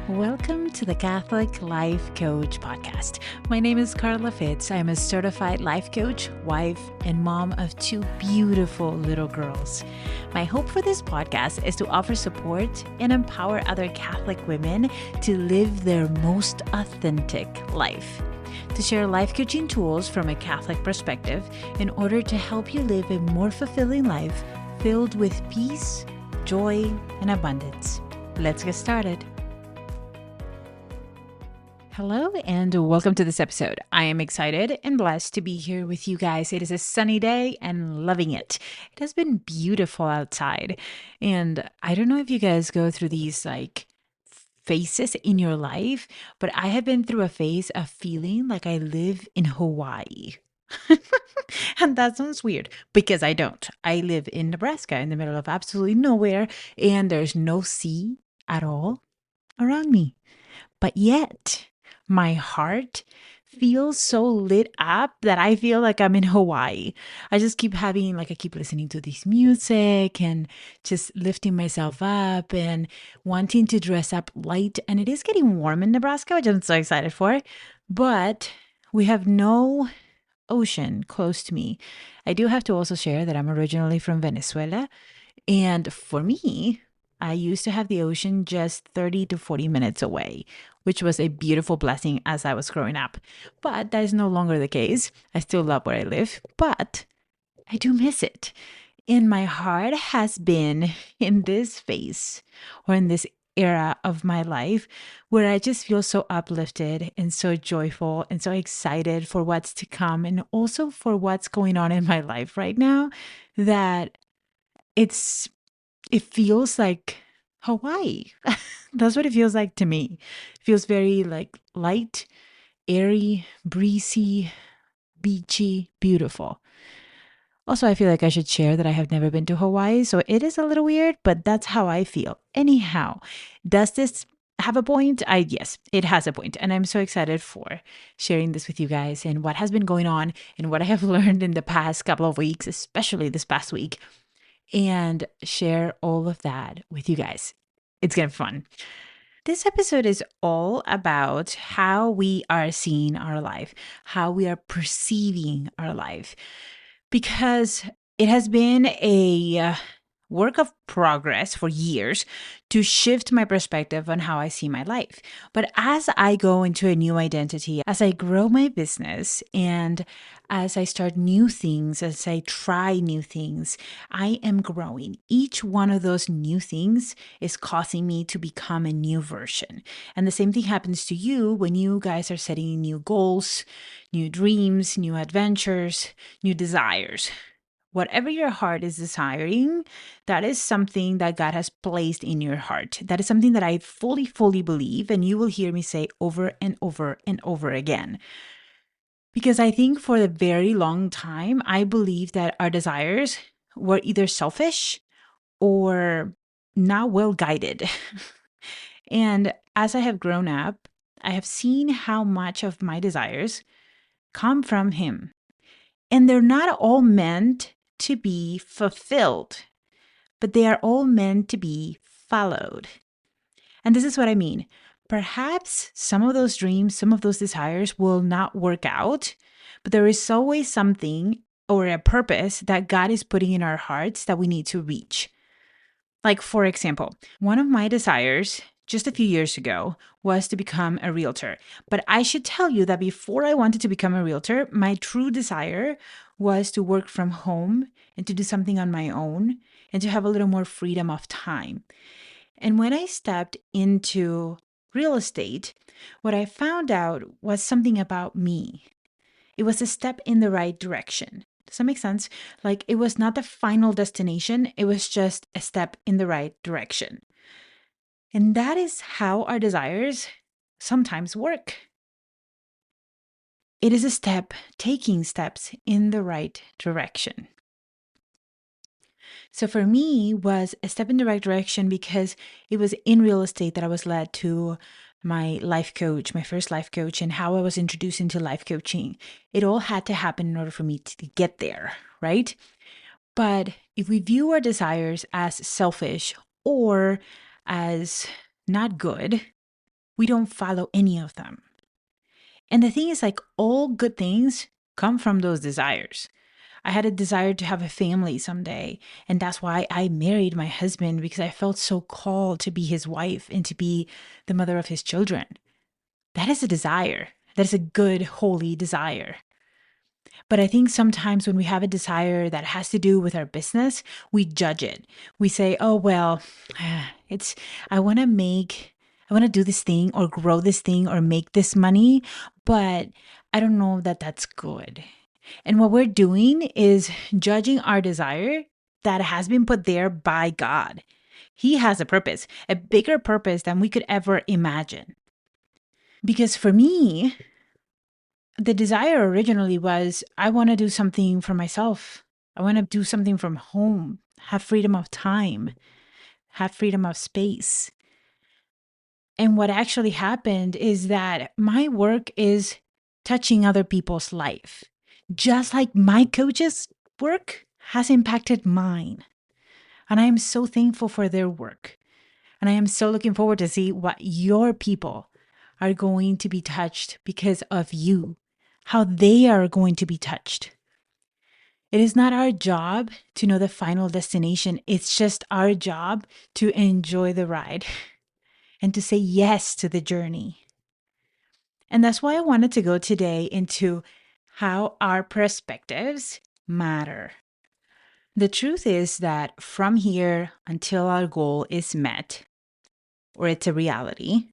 Welcome to the Catholic Life Coach Podcast. My name is Carla Fitz. I'm a certified life coach, wife, and mom of two beautiful little girls. My hope for this podcast is to offer support and empower other Catholic women to live their most authentic life. To share life coaching tools from a Catholic perspective in order to help you live a more fulfilling life filled with peace, joy, and abundance. Let's get started. Hello and welcome to this episode. I am excited and blessed to be here with you guys. It is a sunny day and loving it. It has been beautiful outside. And I don't know if you guys go through these phases in your life, but I have been through a phase of feeling like I live in Hawaii. And that sounds weird because I don't. I live in Nebraska in the middle of absolutely nowhere and there's no sea at all around me. But yet, my heart feels so lit up that I feel like I'm in Hawaii. I just keep I keep listening to this music and just lifting myself up and wanting to dress up light. And it is getting warm in Nebraska, which I'm so excited for. But we have no ocean close to me. I do have to also share that I'm originally from Venezuela. And for me, I used to have the ocean just 30 to 40 minutes away, which was a beautiful blessing as I was growing up. But that is no longer the case. I still love where I live, but I do miss it. And my heart has been in this phase or in this era of my life where I just feel so uplifted and so joyful and so excited for what's to come and also for what's going on in my life right now that it's it feels like Hawaii. That's what it feels like to me. It feels very light, airy, breezy, beachy, beautiful. Also, I feel like I should share that I have never been to Hawaii, so it is a little weird, but that's how I feel. Anyhow, does this have a point? Yes, it has a point, and I'm so excited for sharing this with you guys and what has been going on and what I have learned in the past couple of weeks, especially this past week, and share all of that with you guys. It's gonna be fun. This episode is all about how we are seeing our life, how we are perceiving our life, because it has been a work of progress for years to shift my perspective on how I see my life. But as I go into a new identity, as I grow my business, and as I start new things, as I try new things, I am growing. Each one of those new things is causing me to become a new version. And the same thing happens to you when you guys are setting new goals, new dreams, new adventures, new desires. Whatever your heart is desiring, that is something that God has placed in your heart. That is something that I fully, fully believe, and you will hear me say over and over and over again. Because I think for a very long time, I believe that our desires were either selfish or not well guided. And as I have grown up, I have seen how much of my desires come from Him. And they're not all meant to be fulfilled, but they are all meant to be followed. And this is what I mean. Perhaps some of those dreams, some of those desires will not work out, but there is always something or a purpose that God is putting in our hearts that we need to reach. Like, for example, one of my desires just a few years ago was to become a realtor. But I should tell you that before I wanted to become a realtor, my true desire was to work from home and to do something on my own and to have a little more freedom of time. And when I stepped into real estate, what I found out was something about me. It was a step in the right direction. Does that make sense? Like, it was not the final destination, it was just a step in the right direction. And that is how our desires sometimes work. It is a step, taking steps in the right direction. So for me was a step in the right direction because it was in real estate that I was led to my life coach, my first life coach, and how I was introduced into life coaching. It all had to happen in order for me to get there, right? But if we view our desires as selfish or as not good, We don't follow any of them. And the thing is, like, all good things come from those desires. I had a desire to have a family someday. And that's why I married my husband, because I felt so called to be his wife and to be the mother of his children. That is a desire. That is a good, holy desire. But I think sometimes when we have a desire that has to do with our business, we judge it. We say, oh, well, it's, I want to make, I want to do this thing or grow this thing or make this money, but I don't know that that's good. And what we're doing is judging our desire that has been put there by God. He has a purpose, a bigger purpose than we could ever imagine. Because for me, the desire originally was I want to do something for myself. I want to do something from home, have freedom of time, have freedom of space. And what actually happened is that my work is touching other people's life, just like my coach's work has impacted mine. And I am so thankful for their work. And I am so looking forward to see what your people are going to be touched because of you, how they are going to be touched. It is not our job to know the final destination. It's just our job to enjoy the ride and to say yes to the journey. And that's why I wanted to go today into how our perspectives matter. The truth is that from here until our goal is met, or it's a reality,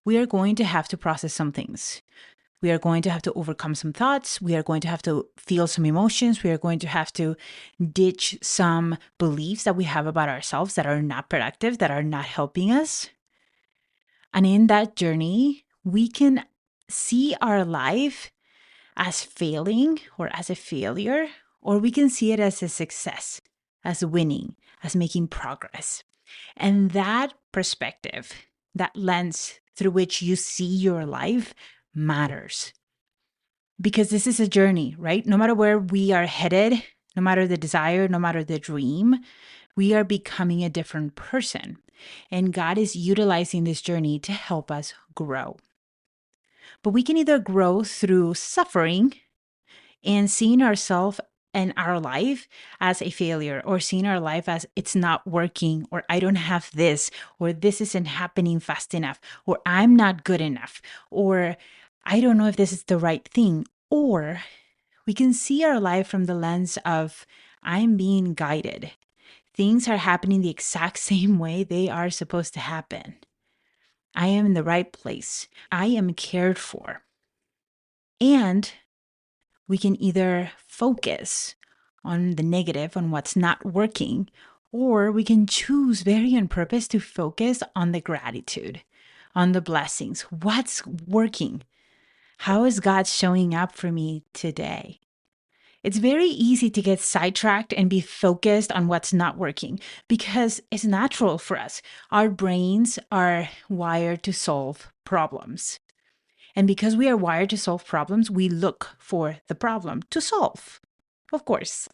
we are going to have to process some things. We are going to have to overcome some thoughts. We are going to have to feel some emotions. We are going to have to ditch some beliefs that we have about ourselves that are not productive, that are not helping us. And in that journey, we can see our life as failing or as a failure, or we can see it as a success, as winning, as making progress. And that perspective, that lens through which you see your life matters. Because this is a journey, right? No matter where we are headed, no matter the desire, no matter the dream, we are becoming a different person. And God is utilizing this journey to help us grow. But we can either grow through suffering and seeing ourselves and our life as a failure, or seeing our life as it's not working, or I don't have this, or this isn't happening fast enough, or I'm not good enough, or I don't know if this is the right thing. Or we can see our life from the lens of I'm being guided. Things are happening the exact same way they are supposed to happen. I am in the right place. I am cared for. And we can either focus on the negative, on what's not working, or we can choose very on purpose to focus on the gratitude, on the blessings. What's working? How is God showing up for me today? It's very easy to get sidetracked and be focused on what's not working because it's natural for us. Our brains are wired to solve problems. And because we are wired to solve problems, we look for the problem to solve, of course.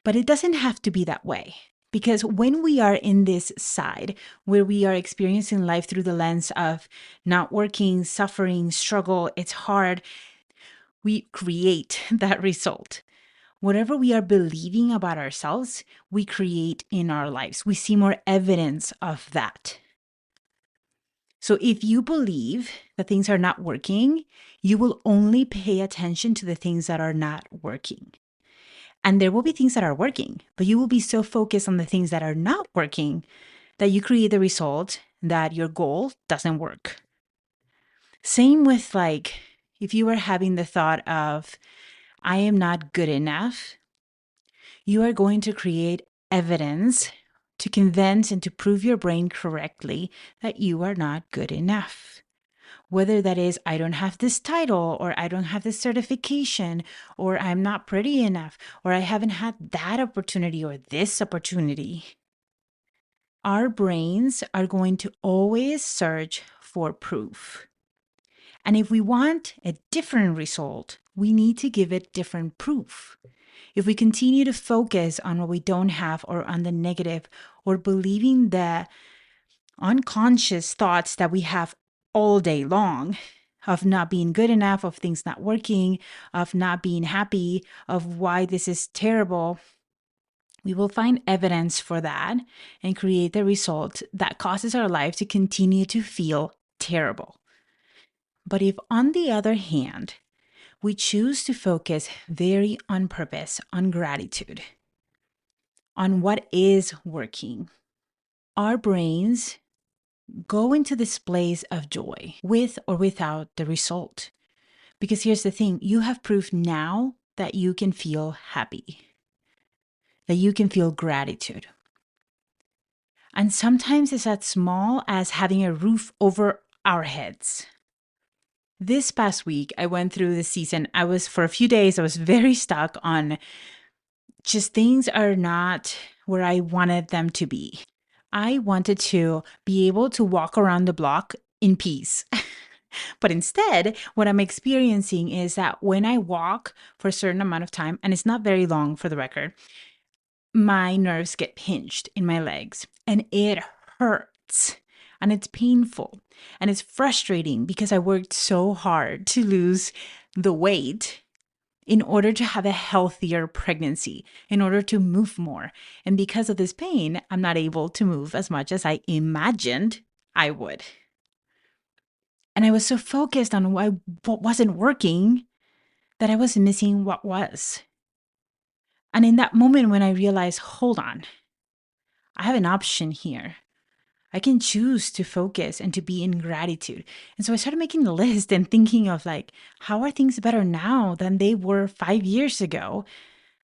But it doesn't have to be that way. Because when we are in this side where we are experiencing life through the lens of not working, suffering, struggle, it's hard, we create that result. Whatever we are believing about ourselves, we create in our lives. We see more evidence of that. So if you believe that things are not working, you will only pay attention to the things that are not working. And there will be things that are working, but you will be so focused on the things that are not working that you create the result that your goal doesn't work. Same with like, if you are having the thought of, I am not good enough, you are going to create evidence to convince and to prove your brain correctly that you are not good enough. Whether that is, I don't have this title, or I don't have this certification, or I'm not pretty enough, or I haven't had that opportunity or this opportunity. Our brains are going to always search for proof. And if we want a different result, we need to give it different proof. If we continue to focus on what we don't have or on the negative or believing the unconscious thoughts that we have all day long of not being good enough, of things not working, of not being happy, of why this is terrible, we will find evidence for that and create the result that causes our life to continue to feel terrible. But if, on the other hand, we choose to focus very on purpose, on gratitude, on what is working, our brains go into this place of joy with or without the result. Because here's the thing, you have proof now that you can feel happy, that you can feel gratitude. And sometimes it's as small as having a roof over our heads. This past week, I went through the season. For a few days, I was very stuck on just things are not where I wanted them to be. I wanted to be able to walk around the block in peace. But instead, what I'm experiencing is that when I walk for a certain amount of time, and it's not very long for the record, my nerves get pinched in my legs and it hurts and it's painful and it's frustrating because I worked so hard to lose the weight in order to have a healthier pregnancy, in order to move more. And because of this pain, I'm not able to move as much as I imagined I would. And I was so focused on what wasn't working that I was missing what was. And in that moment when I realized, hold on, I have an option here. I can choose to focus and to be in gratitude. And so I started making a list and thinking of how are things better now than they were 5 years ago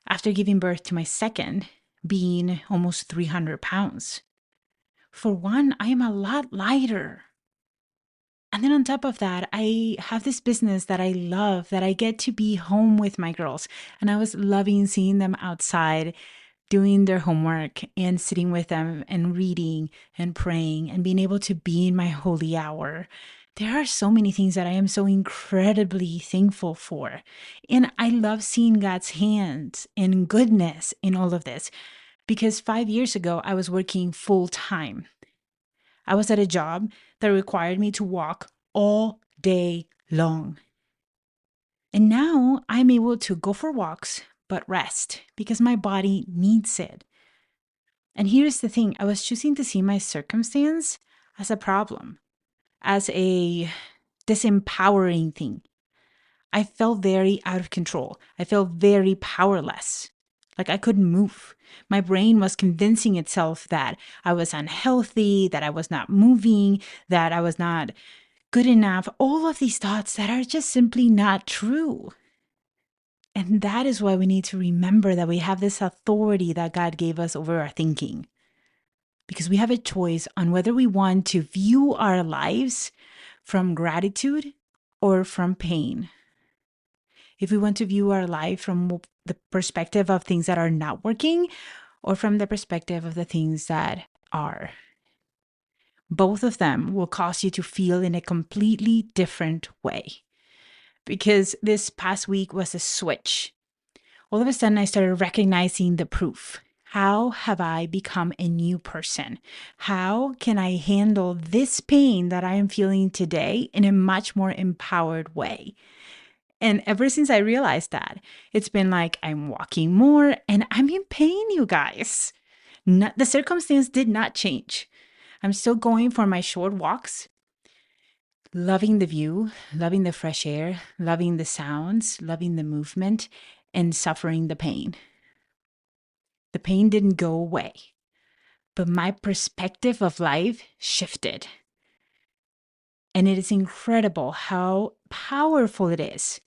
after giving birth to my second, being almost 300 pounds. For one, I am a lot lighter. And then on top of that, I have this business that I love, that I get to be home with my girls. And I was loving seeing them outside doing their homework and sitting with them and reading and praying and being able to be in my holy hour. There are so many things that I am so incredibly thankful for. And I love seeing God's hands and goodness in all of this because 5 years ago, I was working full time. I was at a job that required me to walk all day long. And now I'm able to go for walks, but rest because my body needs it. And here's the thing, I was choosing to see my circumstance as a problem, as a disempowering thing. I felt very out of control. I felt very powerless. Like I couldn't move. My brain was convincing itself that I was unhealthy, that I was not moving, that I was not good enough. All of these thoughts that are just simply not true. And that is why we need to remember that we have this authority that God gave us over our thinking. Because we have a choice on whether we want to view our lives from gratitude or from pain. If we want to view our life from the perspective of things that are not working or from the perspective of the things that are. Both of them will cause you to feel in a completely different way. Because this past week was a switch. All of a sudden, I started recognizing the proof. How have I become a new person? How can I handle this pain that I am feeling today in a much more empowered way? And ever since I realized that, it's been like I'm walking more and I'm in pain, you guys. The circumstance did not change. I'm still going for my short walks, loving the view, loving the fresh air, loving the sounds, loving the movement, and suffering the pain. The pain didn't go away, but my perspective of life shifted. And it is incredible how powerful it is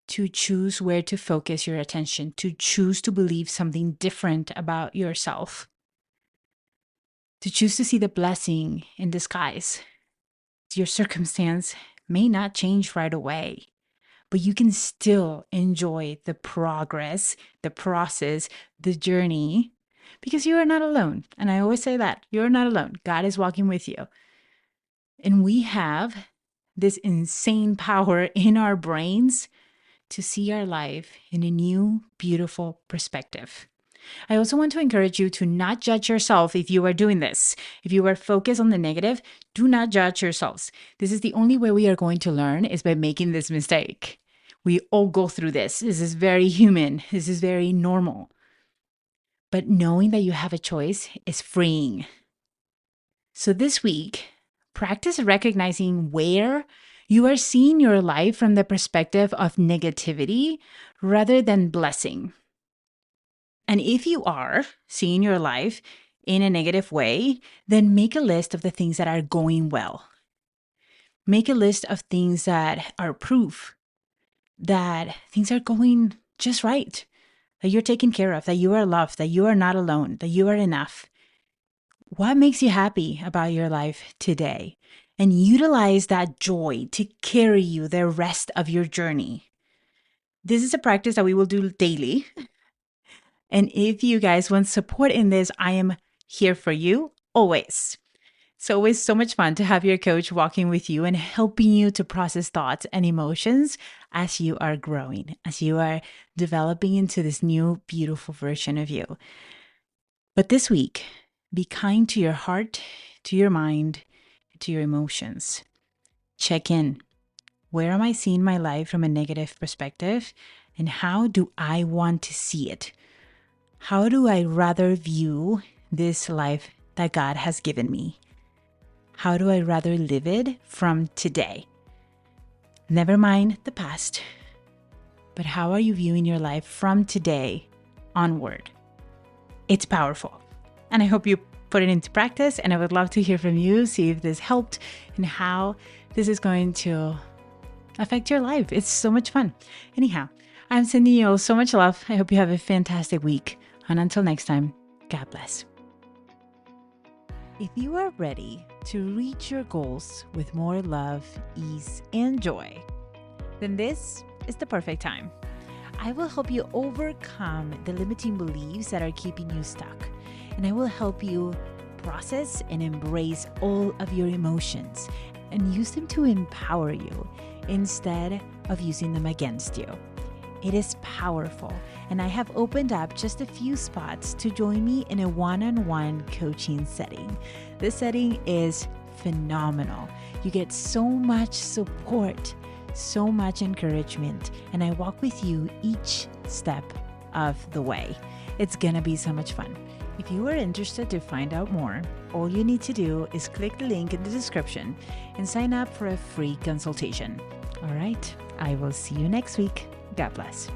to choose where to focus your attention, to choose to believe something different about yourself, to choose to see the blessing in disguise. Your circumstance may not change right away, but you can still enjoy the progress, the process, the journey, because you are not alone. And I always say that you're not alone. God is walking with you. And we have this insane power in our brains to see our life in a new, beautiful perspective. I also want to encourage you to not judge yourself if you are doing this. If you are focused on the negative, do not judge yourselves. This is the only way we are going to learn is by making this mistake. We all go through this. This is very human. This is very normal. But knowing that you have a choice is freeing. So this week, practice recognizing where you are seeing your life from the perspective of negativity rather than blessing. And if you are seeing your life in a negative way, then make a list of the things that are going well. Make a list of things that are proof that things are going just right, that you're taken care of, that you are loved, that you are not alone, that you are enough. What makes you happy about your life today? And utilize that joy to carry you the rest of your journey. This is a practice that we will do daily. And if you guys want support in this, I am here for you always. It's always so much fun to have your coach walking with you and helping you to process thoughts and emotions as you are growing, as you are developing into this new, beautiful version of you. But this week, be kind to your heart, to your mind, to your emotions. Check in. Where am I seeing my life from a negative perspective? And how do I want to see it? How do I rather view this life that God has given me? How do I rather live it from today? Never mind the past, but how are you viewing your life from today onward? It's powerful. And I hope you put it into practice, and I would love to hear from you, see if this helped and how this is going to affect your life. It's so much fun. Anyhow, I'm sending you all so much love. I hope you have a fantastic week. And until next time, God bless. If you are ready to reach your goals with more love, ease, and joy, then this is the perfect time. I will help you overcome the limiting beliefs that are keeping you stuck. And I will help you process and embrace all of your emotions and use them to empower you instead of using them against you. It is powerful, and I have opened up just a few spots to join me in a one-on-one coaching setting. This setting is phenomenal. You get so much support, so much encouragement, and I walk with you each step of the way. It's gonna be so much fun. If you are interested to find out more, all you need to do is click the link in the description and sign up for a free consultation. All right, I will see you next week. God bless.